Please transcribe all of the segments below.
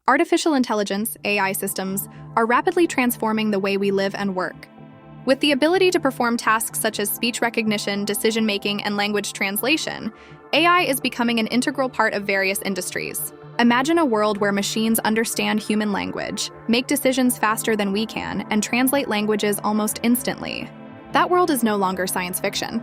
Artificial intelligence, AI systems, are rapidly transforming the way we live and work. With the ability to perform tasks such as speech recognition, decision-making, and language translation, AI is becoming an integral part of various industries. Imagine a world where machines understand human language, make decisions faster than we can, and translate languages almost instantly. That world is no longer science fiction.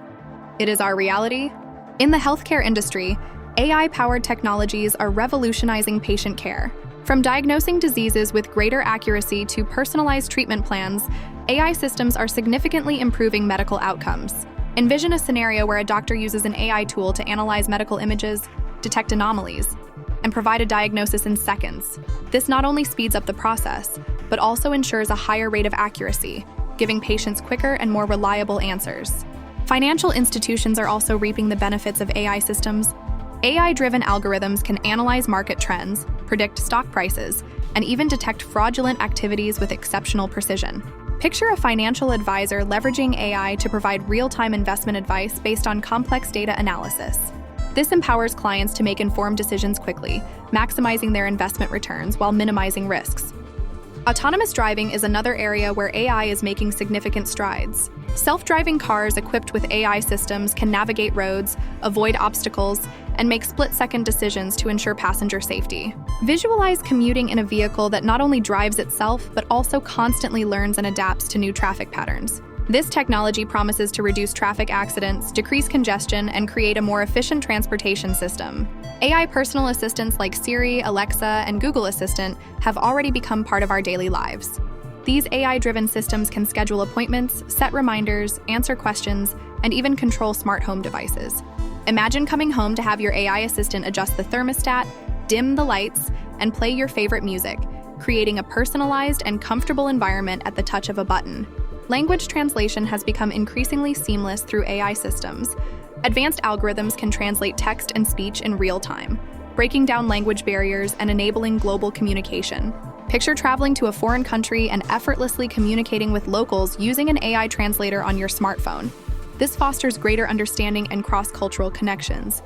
It is our reality. In the healthcare industry, AI-powered technologies are revolutionizing patient care. From diagnosing diseases with greater accuracy to personalized treatment plans, AI systems are significantly improving medical outcomes. Envision a scenario where a doctor uses an AI tool to analyze medical images, detect anomalies, and provide a diagnosis in seconds. This not only speeds up the process, but also ensures a higher rate of accuracy, giving patients quicker and more reliable answers. Financial institutions are also reaping the benefits of AI systems. AI-driven algorithms can analyze market trends, predict stock prices, and even detect fraudulent activities with exceptional precision. Picture a financial advisor leveraging AI to provide real-time investment advice based on complex data analysis. This empowers clients to make informed decisions quickly, maximizing their investment returns while minimizing risks. Autonomous driving is another area where AI is making significant strides. Self-driving cars equipped with AI systems can navigate roads, avoid obstacles, and make split-second decisions to ensure passenger safety. Visualize commuting in a vehicle that not only drives itself, but also constantly learns and adapts to new traffic patterns. This technology promises to reduce traffic accidents, decrease congestion, and create a more efficient transportation system. AI personal assistants like Siri, Alexa, and Google Assistant have already become part of our daily lives. These AI-driven systems can schedule appointments, set reminders, answer questions, and even control smart home devices. Imagine coming home to have your AI assistant adjust the thermostat, dim the lights, and play your favorite music, creating a personalized and comfortable environment at the touch of a button. Language translation has become increasingly seamless through AI systems. Advanced algorithms can translate text and speech in real time, breaking down language barriers and enabling global communication. Picture traveling to a foreign country and effortlessly communicating with locals using an AI translator on your smartphone. This fosters greater understanding and cross-cultural connections.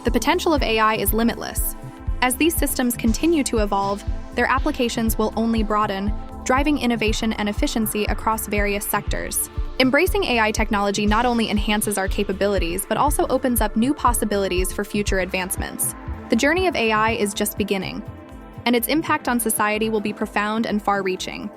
The potential of AI is limitless. As these systems continue to evolve, their applications will only broaden, driving innovation and efficiency across various sectors. Embracing AI technology not only enhances our capabilities, but also opens up new possibilities for future advancements. The journey of AI is just beginning, and its impact on society will be profound and far-reaching.